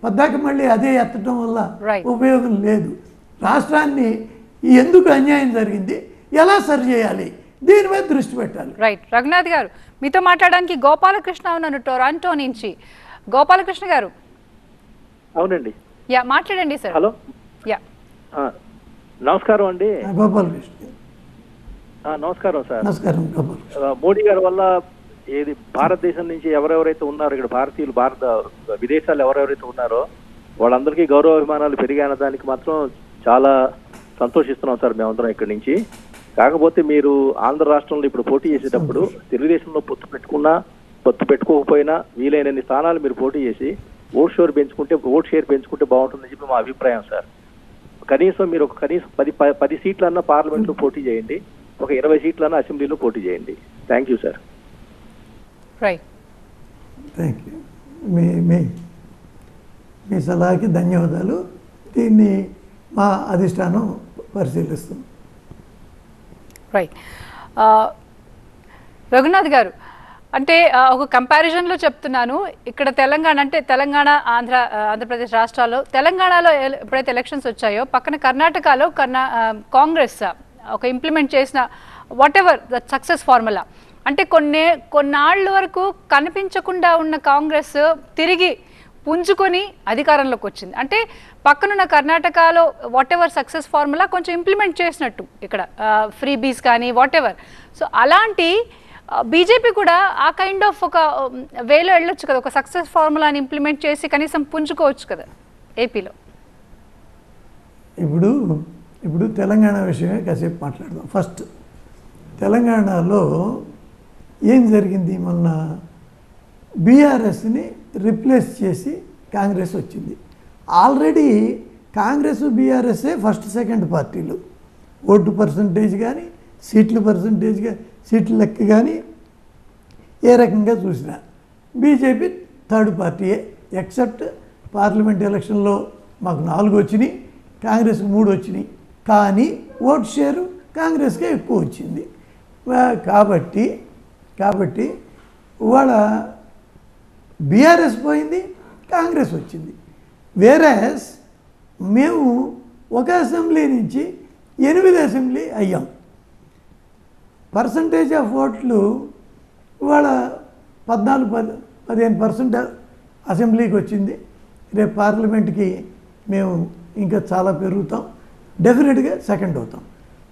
పద్దాక మళ్ళీ అదే ఎత్తడం వల్ల Right. ఉపయోగం లేదు. రాష్ట్రాన్ని ఎందుకు అన్యాయం జరిగింది, ఎలా సరి చేయాలి, దీని మీద దృష్టి పెట్టాలి. రైట్. రఘునాథ్ గారు, మీతో మాట్లాడడానికి గోపాలకృష్ణ ఉన్నారు టొరాంటో నుంచి. గోపాలకృష్ణ గారు. అవునండి. యా, మాట్లాడండి సార్. హలో. యా, నమస్కారం అండి. గోపాలకృష్ణ. నమస్కారం సార్. నమస్కారం గోపాలకృష్ణ. మోడీ గారి వల్ల ఏది భారతదేశం నుంచి ఎవరెవరైతే ఉన్నారో, ఇక్కడ భారతీయులు విదేశాలు ఎవరెవరైతే ఉన్నారో వాళ్ళందరికీ గౌరవాభిమానాలు పెరిగాన దానికి మాత్రం చాలా సంతోషిస్తున్నాం సార్ మేమందరం ఇక్కడి నుంచి. కాకపోతే మీరు ఆంధ్ర రాష్ట్రంలో ఇప్పుడు పోటీ చేసేటప్పుడు తెలుగుదేశంలో పొత్తు పెట్టుకోకపోయినా వీలైనన్ని స్థానాలు మీరు పోటీ చేసి ఓట్ షేర్ పెంచుకుంటే బాగుంటుందని చెప్పి మా అభిప్రాయం సార్. కనీసం మీరు కనీసం 10 సీట్లన్నా పార్లమెంట్లో పోటీ చేయండి, ఒక 20 సీట్లన్నా అసెంబ్లీలో పోటీ చేయండి. Thank you sir. Right. Thank you. మీ సలహాకి ధన్యవాదాలు. దీన్ని మా అధిష్టానం పరిశీలిస్తుంది. రైట్. రఘునాథ్ గారు, అంటే ఒక కంపారిజన్లో చెప్తున్నాను. ఇక్కడ తెలంగాణ ఆంధ్రప్రదేశ్ రాష్ట్రాల్లో, తెలంగాణలో ఎప్పుడైతే ఎలక్షన్స్ వచ్చాయో పక్కన కర్ణాటకలో కాంగ్రెస్ ఒక ఇంప్లిమెంట్ చేసిన what ever the success formula, అంటే కొన్నాళ్ళ వరకు కనిపించకుండా ఉన్న కాంగ్రెస్ తిరిగి పుంజుకొని అధికారంలోకి వచ్చింది. అంటే పక్కనున్న కర్ణాటకలో వాట్ ఎవర్ సక్సెస్ ఫార్ములా కొంచెం ఇంప్లిమెంట్ చేసినట్టు ఇక్కడ ఫ్రీ బీస్ కానీ వాట్ ఎవర్. సో అలాంటి బీజేపీ కూడా ఆ కైండ్ ఆఫ్ ఒక వేలో వెళ్ళొచ్చు కదా, ఒక సక్సెస్ ఫార్ములాని ఇంప్లిమెంట్ చేసి కనీసం పుంజుకోవచ్చు కదా ఏపీలో. ఇప్పుడు తెలంగాణ విషయమే కాసేపు మాట్లాడదాం. ఫస్ట్ తెలంగాణలో ఏం జరిగింది, మొన్న బీఆర్ఎస్ని రిప్లేస్ చేసి కాంగ్రెస్ వచ్చింది. ఆల్రెడీ కాంగ్రెస్ బీఆర్ఎస్ఏ ఫస్ట్ సెకండ్ పార్టీలు. ఓటు పర్సంటేజ్ కానీ సీట్ల లెక్క కానీ ఏ రకంగా చూసినా బీజేపీ థర్డ్ పార్టీయే. ఎక్సెప్ట్ పార్లమెంట్ ఎలక్షన్లో మాకు 4 వచ్చినాయి, కాంగ్రెస్కి 3 వచ్చినాయి. కానీ ఓటు షేరు కాంగ్రెస్కే ఎక్కువ వచ్చింది. కాబట్టి ఇవాళ బీఆర్ఎస్ పోయింది, కాంగ్రెస్ వచ్చింది. వేరేస్ మేము ఒక అసెంబ్లీ నుంచి 8 అసెంబ్లీ అయ్యాం. పర్సంటేజ్ ఆఫ్ ఓట్లు ఇవాళ 14-15% అసెంబ్లీకి వచ్చింది. రేపు పార్లమెంట్కి మేము ఇంకా చాలా పెరుగుతాం, డెఫినెట్గా సెకండ్ అవుతాం.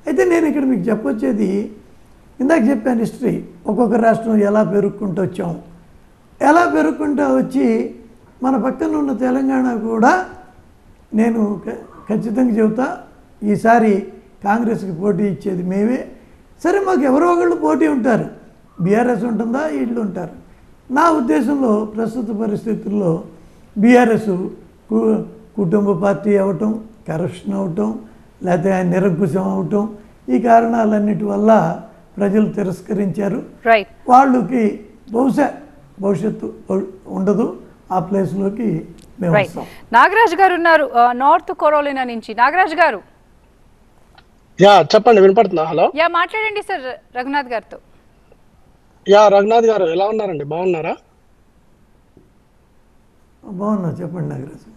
అయితే నేను ఇక్కడ మీకు చెప్పొచ్చేది, ఇందాక చెప్పాను హిస్టరీ, ఒక్కొక్క రాష్ట్రం ఎలా పెరుగుకుంటూ వచ్చి మన పక్కన ఉన్న తెలంగాణ కూడా నేను ఖచ్చితంగా చెబుతా, ఈసారి కాంగ్రెస్కి పోటీ ఇచ్చేది మేమే. సరే, మాకు ఎవరో ఒకళ్ళు పోటీ ఉంటారు, బీఆర్ఎస్ ఉంటుందా, వీళ్ళు ఉంటారు. నా ఉద్దేశంలో ప్రస్తుత పరిస్థితుల్లో బీఆర్ఎస్ కుటుంబ పార్టీ అవటం, కరప్షన్ అవటం, లేకపోతే ఆయన నిరంకుశం అవటం, ఈ కారణాలన్నిటి వల్ల ప్రజలు తిరస్కరించారు. వాళ్ళకి భవిష్యత్తు ఉండదు. ఆ ప్లేస్లోకి మేము వస్తాం. నాగరాజ్ గారు ఉన్నారు నార్త్ కరోలినా నుంచి. నాగరాజ్ గారు. చెప్పండి, వినపడుతుందా? హలో. మాట్లాడండి సార్ రఘునాథ్ గారితో. రఘునాథ్ గారు ఎలా ఉన్నారండి? బాగున్నారా? బాగున్నా, చెప్పండి నాగరాజ్.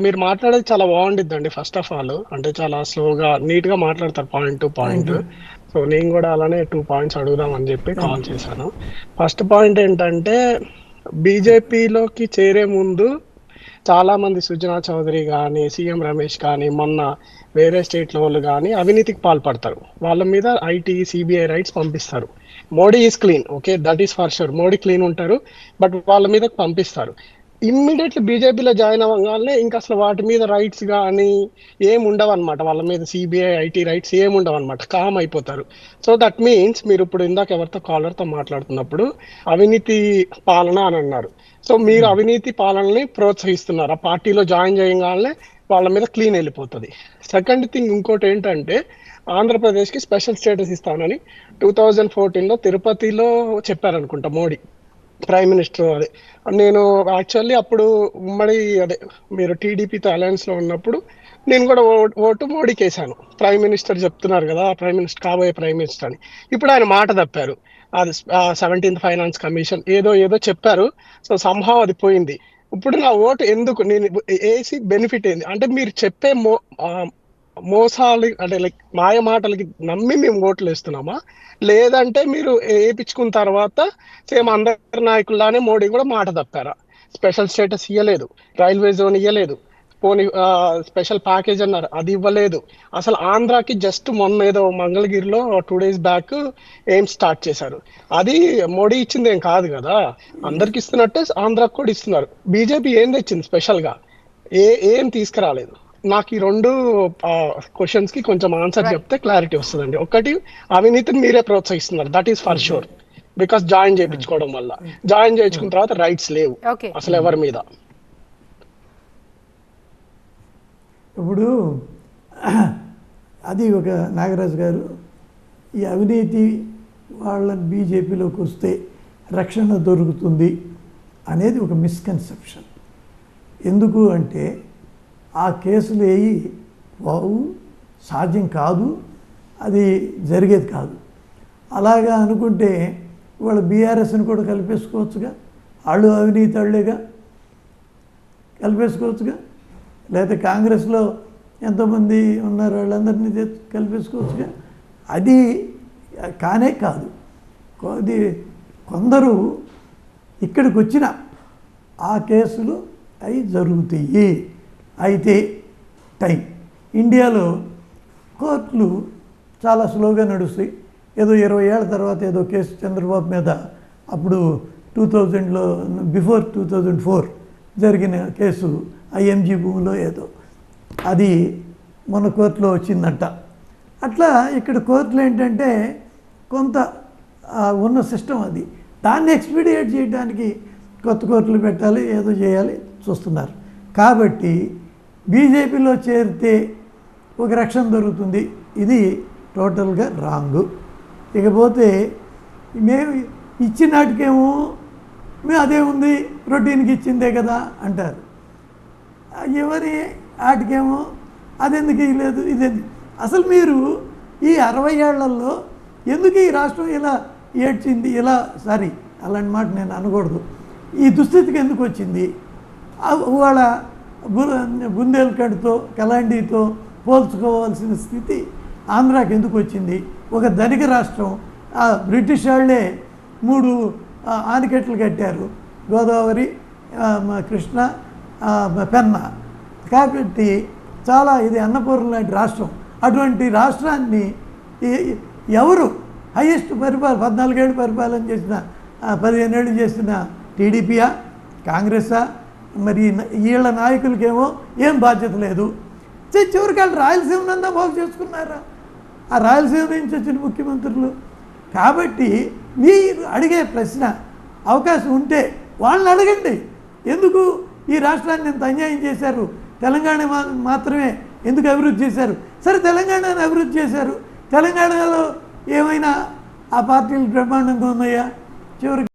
మీరు మాట్లాడేది చాలా బాగుండిద్దండి. ఫస్ట్ ఆఫ్ ఆల్ అంటే చాలా స్లోగా నీట్ గా మాట్లాడతారు, పాయింట్ టు పాయింట్. సో నేను కూడా అలానే 2 పాయింట్స్ అడుగుదాం అని చెప్పి కాల్ చేశాను. ఫస్ట్ పాయింట్ ఏంటంటే, బీజేపీలోకి చేరే ముందు చాలా మంది సుజనా చౌదరి కానీ, సీఎం రమేష్ కానీ, మొన్న వేరే స్టేట్ల వాళ్ళు కానీ అవినీతికి పాల్పడతారు. వాళ్ళ మీద ఐటీ, సిబిఐ రైట్స్ పంపిస్తారు. Modi is clean, okay, that is for sure. Modi clean ఉంటారు, బట్ వాళ్ళ మీద పంపిస్తారు. ఇమ్మీడియట్లీ బీజేపీలో జాయిన్ అవ్వగానే ఇంకా అసలు వాటి మీద రైట్స్ కానీ ఏమి ఉండవు అనమాట. వాళ్ళ మీద సిబిఐ, ఐటీ రైట్స్ ఏమి ఉండవు అనమాట, కామ్ అయిపోతారు. సో దట్ మీన్స్ మీరు ఇప్పుడు ఇందాక ఎవరితో కాలర్తో మాట్లాడుతున్నప్పుడు అవినీతి పాలన అని అన్నారు. సో మీరు అవినీతి పాలనని ప్రోత్సహిస్తున్నారు. ఆ పార్టీలో జాయిన్ చేయగానే వాళ్ళ మీద క్లీన్ వెళ్ళిపోతుంది. సెకండ్ థింగ్ ఇంకోటి ఏంటంటే, ఆంధ్రప్రదేశ్కి స్పెషల్ స్టేటస్ ఇస్తానని 2014లో తిరుపతిలో చెప్పారనుకుంటా మోడీ ప్రైమ్ మినిస్టర్. నేను యాక్చువల్లీ అప్పుడు మీరు టీడీపీతో అలయన్స్లో ఉన్నప్పుడు నేను కూడా ఓటు మోడీకి వేసాను. ప్రైమ్ మినిస్టర్ చెప్తున్నారు కదా, కాబోయే ప్రైమ్ మినిస్టర్ అని. ఇప్పుడు ఆయన మాట తప్పారు. అది 17th ఫైనాన్స్ కమిషన్ ఏదో చెప్పారు. సో సంహవ్ అది పోయింది. ఇప్పుడు నా ఓటు ఎందుకు నేను వేసి బెనిఫిట్ ఏంది అంటే మీరు చెప్పే మోసాలు అంటే లైక్ మాయ మాటలకి నమ్మి మేము ఓట్లు వేస్తున్నామా, లేదంటే మీరు వేయించుకున్న తర్వాత సేమ్ అందరి నాయకుల్లానే మోడీ కూడా మాట తప్పారా? స్పెషల్ స్టేటస్ ఇవ్వలేదు, రైల్వే జోన్ ఇవ్వలేదు, పోనీ స్పెషల్ ప్యాకేజ్ అన్నారు అది ఇవ్వలేదు. అసలు ఆంధ్రాకి జస్ట్ మొన్న ఏదో మంగళగిరిలో 2 days బ్యాక్ ఏం స్టార్ట్ చేశారు, అది మోడీ ఇచ్చింది ఏం కాదు కదా, అందరికి ఇస్తున్నట్టే ఆంధ్రాకి కూడా ఇస్తున్నారు. బీజేపీ ఏం తెచ్చింది స్పెషల్గా? ఏం తీసుకురాలేదు. నాకు ఈ 2 క్వశ్చన్స్ కి కొంచెం ఆన్సర్ చెప్తే క్లారిటీ వస్తుందండి. ఒకటి, అవినీతిని మీరే ప్రోత్సహిస్తున్నారు, that is for sure, because join చేయించుకోవడం వల్ల. జాయిన్ చేయించుకున్న తర్వాత రైట్స్ లేవు అసలు ఎవరి మీద. ఇప్పుడు అది ఒక నాగరాజు గారు, ఈ అవినీతి వాళ్ళని బీజేపీలోకి వస్తే రక్షణ దొరుకుతుంది అనేది ఒక మిస్కన్సెప్షన్. ఎందుకు అంటే ఆ కేసులు వేయి వావు సాధ్యం కాదు, అది జరిగేది కాదు. అలాగా అనుకుంటే వాళ్ళు బీఆర్ఎస్ని కూడా కలిపేసుకోవచ్చుగా, వాళ్ళు అవినీతి వాళ్ళేగా, కలిపేసుకోవచ్చుగా. లేదా కాంగ్రెస్లో ఎంతోమంది ఉన్నారు వాళ్ళందరినీ కలిపేసుకోవచ్చుగా. అది కానే కాదు. అది కొందరు ఇక్కడికి వచ్చిన ఆ కేసులు అవి జరుగుతాయి. అయితే టైం, ఇండియాలో కోర్టులు చాలా స్లోగా నడుస్తాయి. ఏదో 20 ఏళ్ళ తర్వాత ఏదో కేసు చంద్రబాబు మీద అప్పుడు 2000లో బిఫోర్ 2004 జరిగిన కేసు ఐఎంజీ భూమిలో ఏదో అది మన కోర్టులో వచ్చిందంట. అట్లా ఇక్కడ కోర్టులు ఏంటంటే కొంత ఉన్న సిస్టమ్ అది, దాన్ని ఎక్స్పీడియేట్ చేయడానికి కొత్త కోర్టులు పెట్టాలి, ఏదో చేయాలి చూస్తున్నారు. కాబట్టి బీజేపీలో చేరితే ఒక రక్షణ దొరుకుతుంది, ఇది టోటల్గా రాంగు. ఇకపోతే మేము ఇచ్చిన నాటికేమో మేము అదే ఉంది రొటీన్కి ఇచ్చిందే కదా అంటారు. ఎవరి ఆటికేమో అదెందుకు ఇవ్వలేదు ఇదేంది. అసలు మీరు ఈ 60 ఏళ్లలో ఎందుకు ఈ రాష్ట్రం ఇలా ఏడ్చింది, ఇలా సారీ అలాంటి మాట నేను అనకూడదు, ఈ దుస్థితికి ఎందుకు వచ్చింది? వాళ్ళ బుందేల్ఖండ్తో కలాండీతో పోల్చుకోవాల్సిన స్థితి ఆంధ్రాకి ఎందుకు వచ్చింది? ఒక ధనిక రాష్ట్రం, బ్రిటిష్ వాళ్ళే 3 ఆనకట్టలు కట్టారు, గోదావరి, కృష్ణ, పెన్నా. కాబట్టి చాలా ఇది అన్నపూర్ణ లాంటి రాష్ట్రం. అటువంటి రాష్ట్రాన్ని ఎవరు హైయెస్ట్ 14 ఏళ్ళు పరిపాలన చేసిన 15 ఏళ్ళు చేసిన టీడీపీయా కాంగ్రెసా? మరి వీళ్ళ నాయకులకేమో ఏం బాధ్యత లేదు. చివరికి వాళ్ళు రాయలసీమనంతా బాగు చేసుకున్నారా ఆ రాయలసీమ నుంచి వచ్చిన ముఖ్యమంత్రులు? కాబట్టి మీరు అడిగే ప్రశ్న అవకాశం ఉంటే వాళ్ళని అడగండి, ఎందుకు ఈ రాష్ట్రాన్ని ఎంత అన్యాయం చేశారు, తెలంగాణ మాత్రమే ఎందుకు అభివృద్ధి చేశారు? సరే తెలంగాణను అభివృద్ధి చేశారు, తెలంగాణలో ఏమైనా ఆ పార్టీలు బ్రహ్మాండంగా ఉన్నాయా? చివరికి